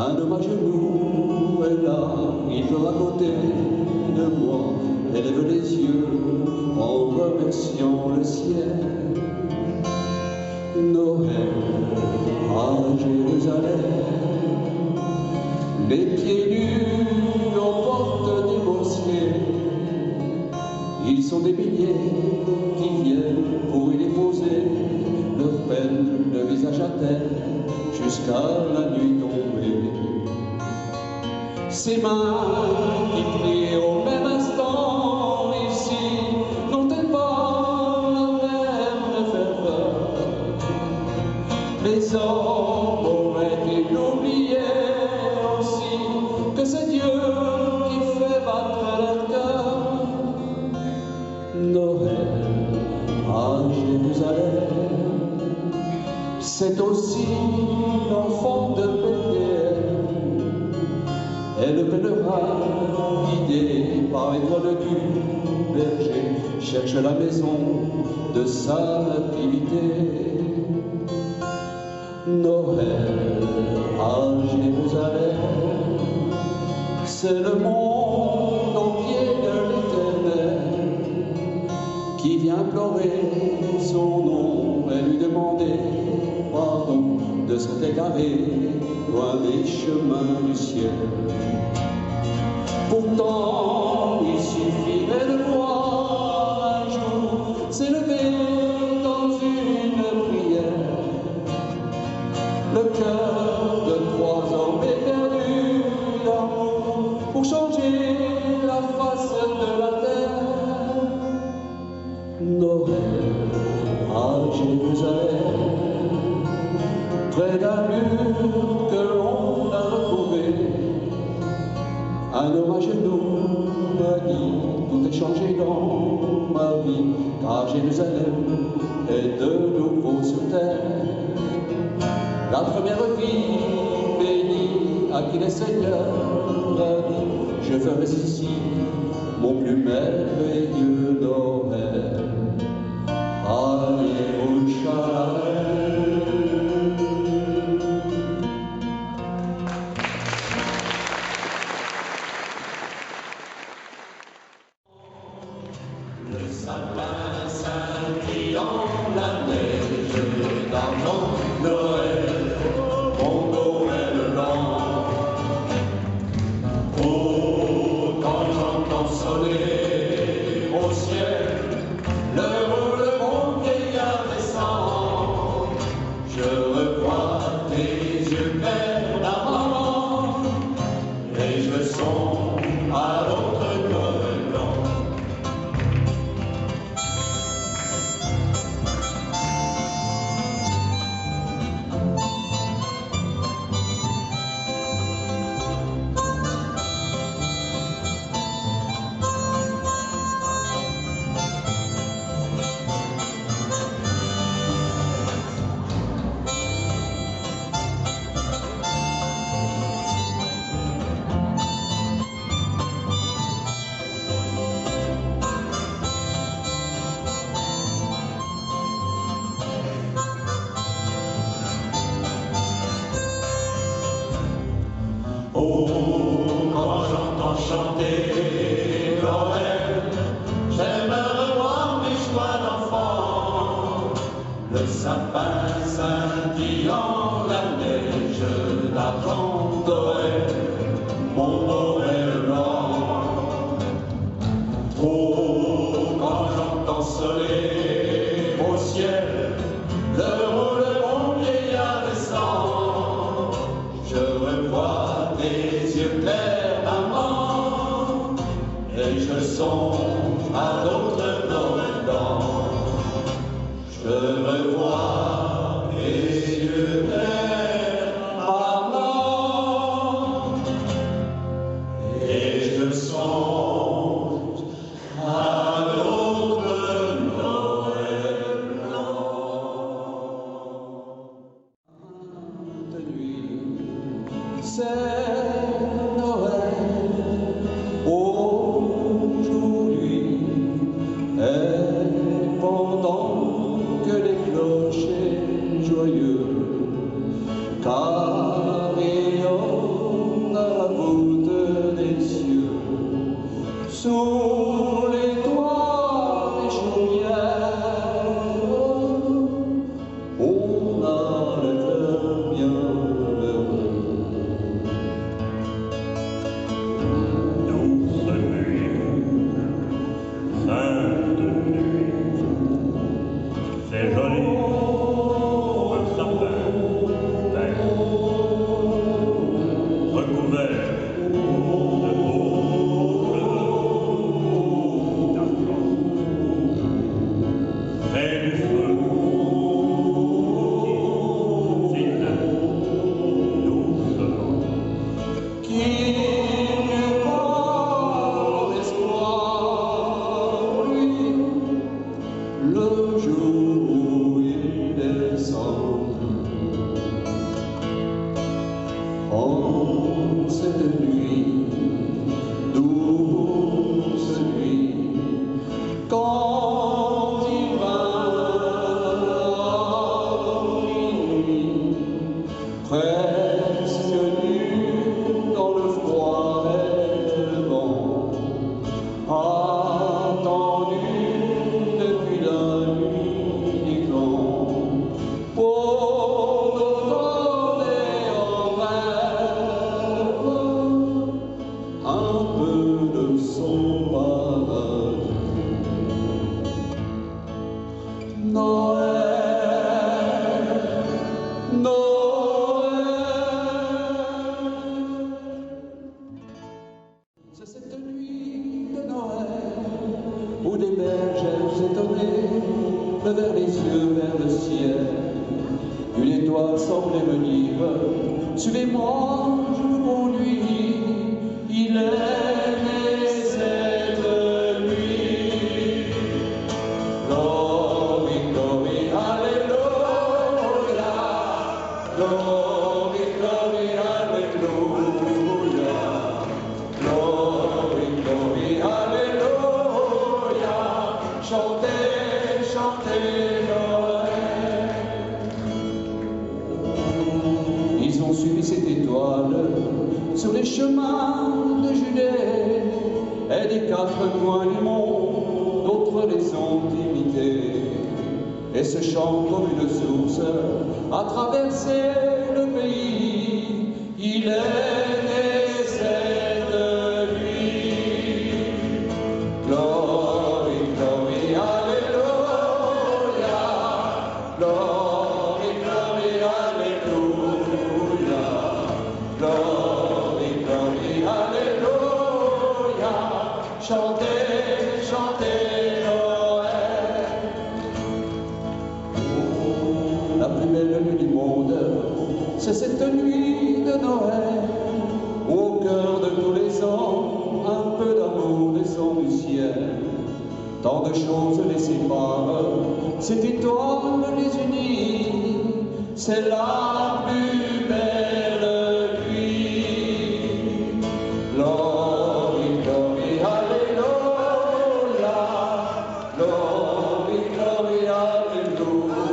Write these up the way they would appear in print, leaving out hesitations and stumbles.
Un homme à genoux est là, il va à côté de moi, elle lève les yeux en remerciant le ciel. Noël à Jérusalem, les pieds nus aux portes des mosquées. Ils sont des milliers qui viennent pour y déposer leur peine, le visage à terre, jusqu'à la nuit tombée. Ces mains qui prient au même instant ici, n'ont-elles pas la même ferveur? Les hommes auraient-ils oublié aussi que c'est Dieu qui fait battre leur cœur? Noël à Jérusalem, c'est aussi l'enfant de Bethléem, et le pèlerin guidé par l'étoile du berger cherche la maison de sa nativité. Noël à Jérusalem, c'est le monde entier de l'Éternel qui vient pleurer son nom et lui demander pardon de s'être égaré loin des chemins du ciel. Pourtant, il suffirait de voir un jour s'élever dans une prière le cœur de trois hommes éperdus d'amour pour changer la face de la terre. Noël à Jérusalem, près d'un mur que l'on a retrouvé, un homme à genoux m'a dit, tout est changé dans ma vie, car Jérusalem est de nouveau sur terre. La première vie bénie à qui le Seigneur a dit, je ferai ici mon plus merveilleux Noël. Alléluia. Le sapin scintillant, la neige d'argent, Noël, mon Noël blanc. Oh, quand j'entends sonner au ciel l'heure où le bon vieillard descend, je revois tes yeux verts d'amant, et je songe à l'autre Noël blanc. Oh, quand j'entends chanter Noël, j'aime revoir mes joies d'enfant. Le sapin scintillant, la neige d'argent, Noël, mon Noël blanc. Oh, quand j'entends sonner au ciel l'heure où le bon vieillard descend, je revois tes yeux clairs d'amant, et je songe à d'autres Noël blancs. Je revois tes yeux clairs d'amant, et je songe à d'autres Noël blancs. De nuit, c'est Noël aujourd'hui, et pendant que les clochers sous les toits des chaumières, on a le cœur bien heureux. Douce nuit, sainte nuit, c'est joli, un sapin vert, recouvert de beaux cheveux d'argent, près du feu qui s'éteint doucement. Qui n'eut pas l'espoir, lui, le jour où il descend. En cette nuit, douce nuit, quand il vint minuit, presque nu dans le froid et le vent, attendu depuis la nuit des clans, pour nous donner en rêve un peu de son paradis. Noël, Noël, c'est cette nuit de Noël où des bergères étonnées levèrent les yeux vers le ciel. Une étoile semblait me dire: suivez-moi, je vous conduis. Il est né cette nuit. Glory, glory, hallelujah. Glory, glory, hallelujah. Glory, glory, hallelujah. Chantez, chantez Noël. Ils ont suivi cette étoile sur les chemins de Judée et des quatre coins du monde, d'autres les ont imités. Et ce chant comme une source a traversé le pays. Il est né cette nuit. Glory, glory, hallelujah. Glory, glory, hallelujah. Glory, glory, hallelujah. Chantez, chantez Noël. La plus belle nuit du monde, c'est cette nuit de Noël, où au cœur de tous les ans, un peu d'amour descend du ciel. Tant de choses les séparent, cette étoile les unit, c'est la plus belle nuit. Glory, glory, hallelujah. Glory, glory, hallelujah.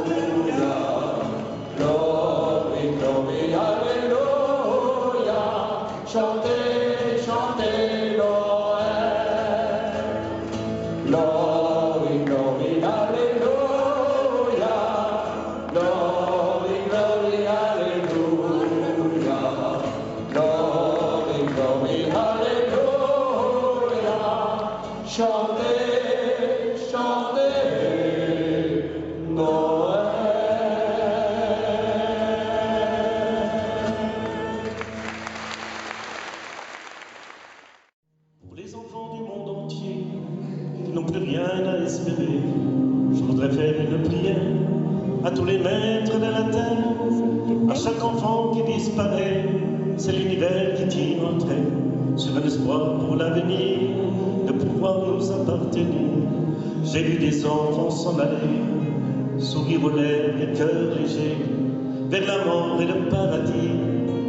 Glory, glory, hallelujah. Chantez, chantez Noël. Glory, glory, hallelujah. Glory, glory, hallelujah. Glory, glory, hallelujah. Chantez, chantez Noël. Pour les enfants du monde entier qui n'ont plus rien à espérer, je voudrais faire une prière à tous les maîtres de la terre, à chaque enfant qui disparaît. C'est l'univers qui tire un trait sur un espoir pour l'avenir, de pouvoir nous appartenir. J'ai vu des enfants s'en aller, sourire aux lèvres et cœur léger, vers la mort et le paradis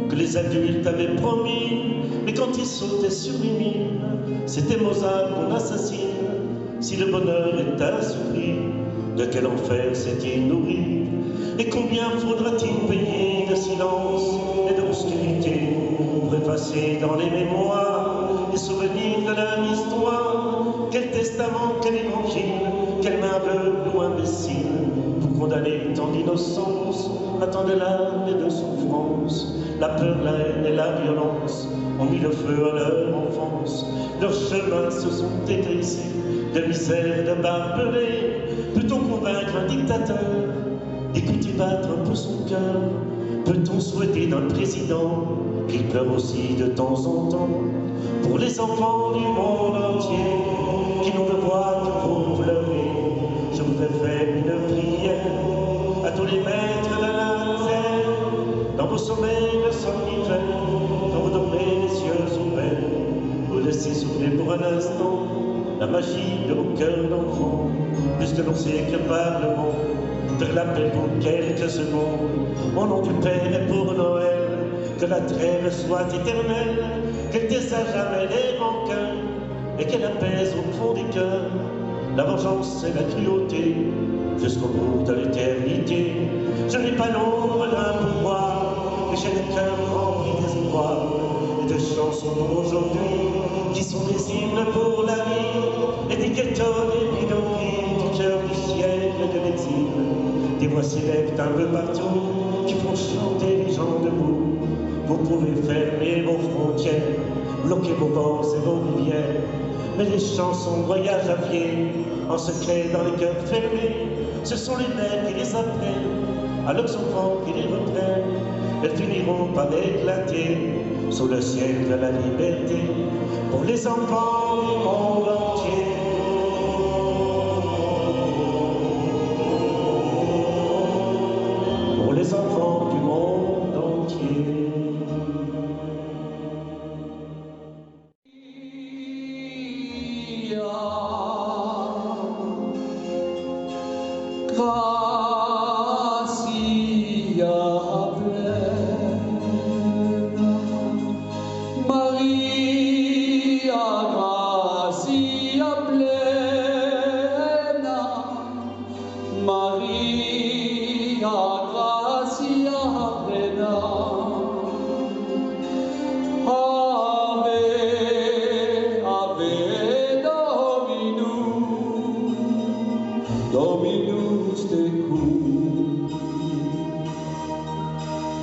que les adultes avaient promis. Mais quand ils sautaient sur une île, c'était Mozart qu'on assassine. Si le bonheur est à souffrir, de quel enfer s'est-il nourri? Et combien faudra-t-il payer de silence et d'obscurité pour effacer dans les mémoires les souvenirs de leur histoire? d'innocence, à tant de larmes et de souffrance, la peur, la haine et la violence ont mis le feu à leur enfance. Leurs chemins se sont étrissés de misère, de barbarie. Peut-on convaincre un dictateur d'écouter battre un peu son cœur? Peut-on souhaiter d'un président qu'il pleure aussi de temps en temps pour les enfants du monde entier qui n'ont de voix que pour pleurer? Je voudrais faire une prière à tous les maîtres de la terre, dans vos sommeils de somnifères, quand vous dormez les yeux ouverts, vous laissez souffler pour un instant la magie de vos cœurs d'enfants, puisque l'on sait que par le monde, faire la paix pour quelques secondes, au nom du Père et pour Noël, que la trêve soit éternelle, qu'elle taise à jamais les rancœurs, et qu'elle apaise au fond des cœurs la vengeance et la cruauté, jusqu'au bout de l'éternité. Je n'ai pas l'ombre d'un pouvoir, mais j'ai le cœur rempli d'espoir, et de chansons d'aujourd'hui, qui sont des hymnes pour la vie, et des ghettos, des bidonvilles, du cœur du siècle et de l'exil. Des voix s'élèvent un peu partout, qui font chanter les gens debout. Vous pouvez fermer vos frontières, bloquer vos bords et vos rivières, mais les chansons voyagent à pied, en secret dans les cœurs fermés. Ce sont les mères qui les apprennent, à leurs enfants qui les reprennent. Elles finiront par éclater sous le ciel de la liberté, pour les enfants du monde entier. Pour les enfants du monde entier.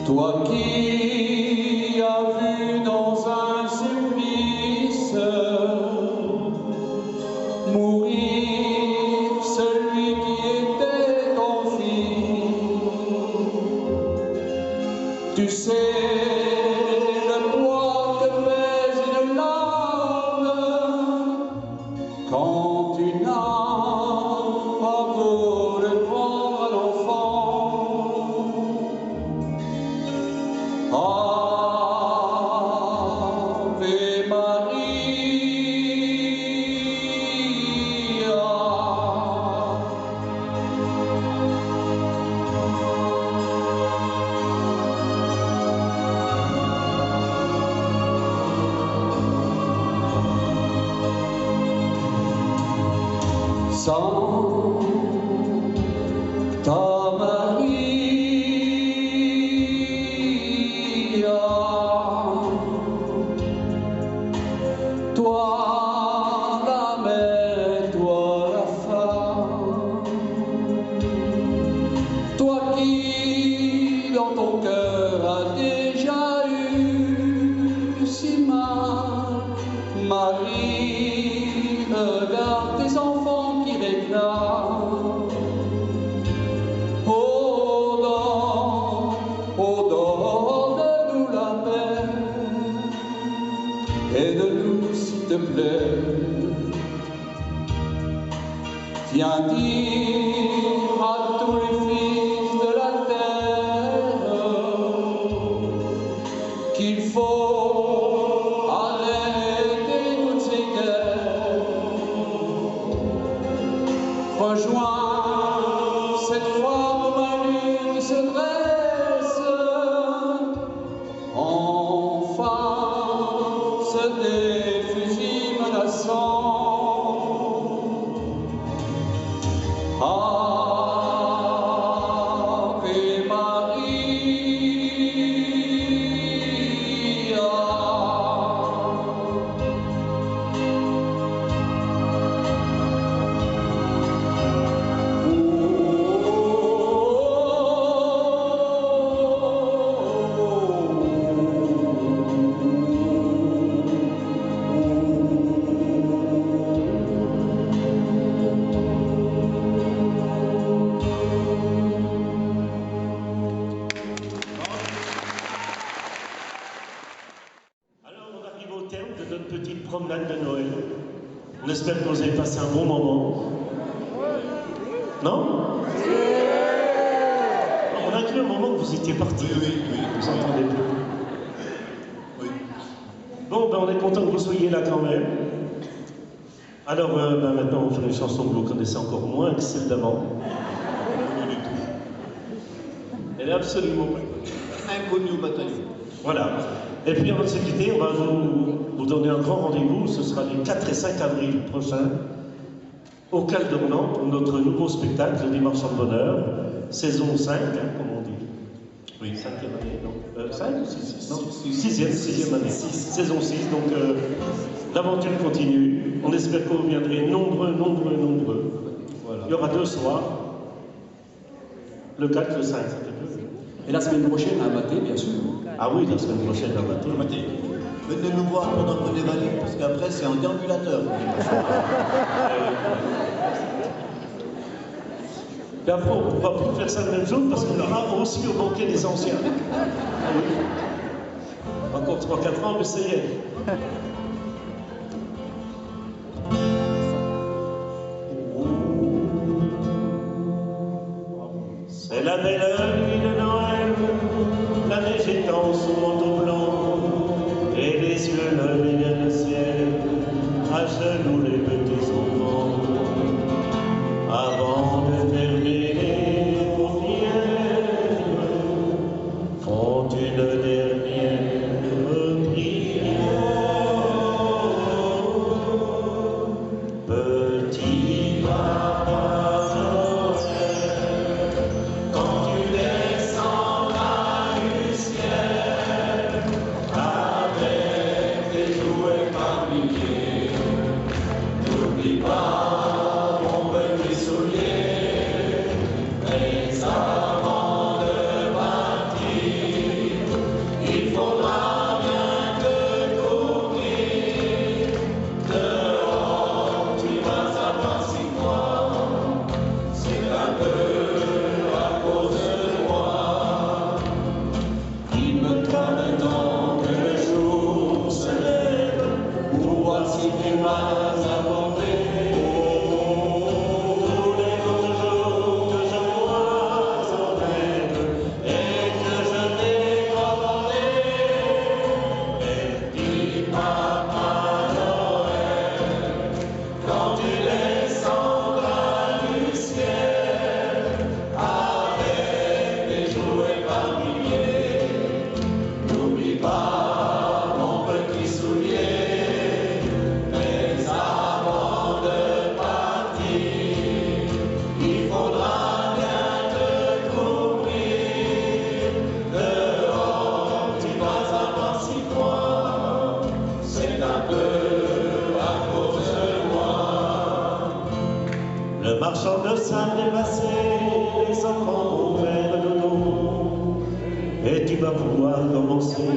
Toi qui as vu dans un supplice mourir celui qui était ton fils, tu sais le poids que pèse une larme quand une âme a beau de prendre un enfant. Ave Maria. Sancta Maria, toi la mère, toi la femme, toi qui dans ton cœur as déjà eu si mal, Marie, regarde tes enfants qui réclament. Donne-nous la paix, aide-nous s'il te plaît. Viens dire à tous les fils de la terre qu'il faut arrêter toutes ces guerres. Rejoins cette femme maligne qui se dresse, en face des fusils menaçants. Ave Maria. que vous avez passé un bon moment. Non? On a cru un moment que vous étiez parti. Oui. Vous entendez plus. Oui. Bon, ben on est content que vous soyez là quand même. Alors, maintenant, on fait une chanson que vous connaissez encore moins que celle d'avant. Pas du tout. Elle est absolument pas. Inconnu au bataillon. Voilà. Et puis, avant de se quitter, on va vous donner un grand rendez-vous. Ce sera les 4 et 5 avril prochains, au Cal d'Ornans, pour notre nouveau spectacle, Les Marchands de Bonheur, saison 5, comme on dit. Oui, 5e année, non 5 ou 6? Non, 6e année. Saison 6, donc l'aventure continue. On espère que vous viendrez nombreux. Voilà. Il y aura 2 soirs. Le 4, le 5, ça fait 2. Et la semaine prochaine à Maté, bien sûr. Ah oui, la semaine prochaine à Maté. Venez nous voir pendant qu'on est valide, parce qu'après c'est en déambulateur. Et après, on ne pourra plus faire ça le même jour parce qu'on ira aussi au banquet des anciens. Ah oui. Encore 3-4 ans, mais ça y est. C'est la belle nuit de Noël, la neige étend son manteau blanc, et les yeux levés vers le ciel, à genoux les petits enfants. Avant de fermer les paupières, font une dernière prière. Petit papa Noël, quand tu descendras du ciel, avec tes jouets par milliers, n'oublie pas. Le marchand de sable est passé, les enfants vont faire dodo, et tu vas pouvoir commencer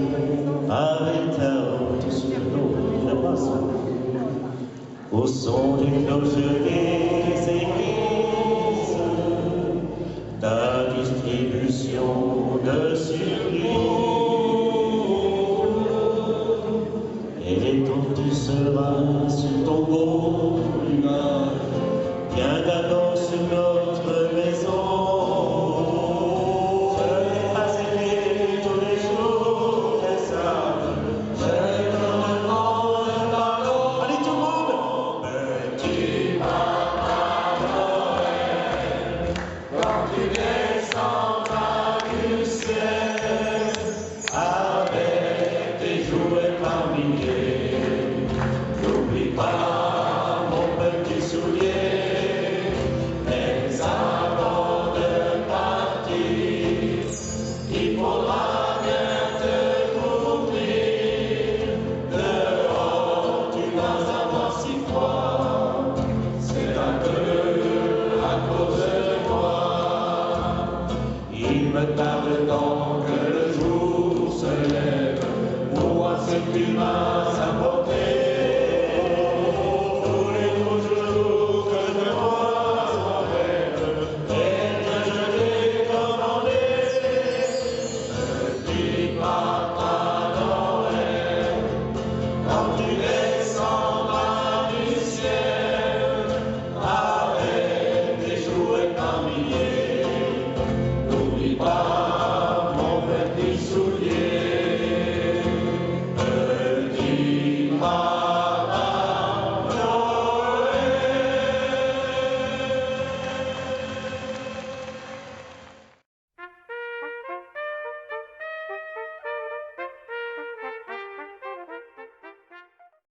avec ta honte sur le dos. La passe au son des cloches des églises, ta distribution de surprise, et quand tu seras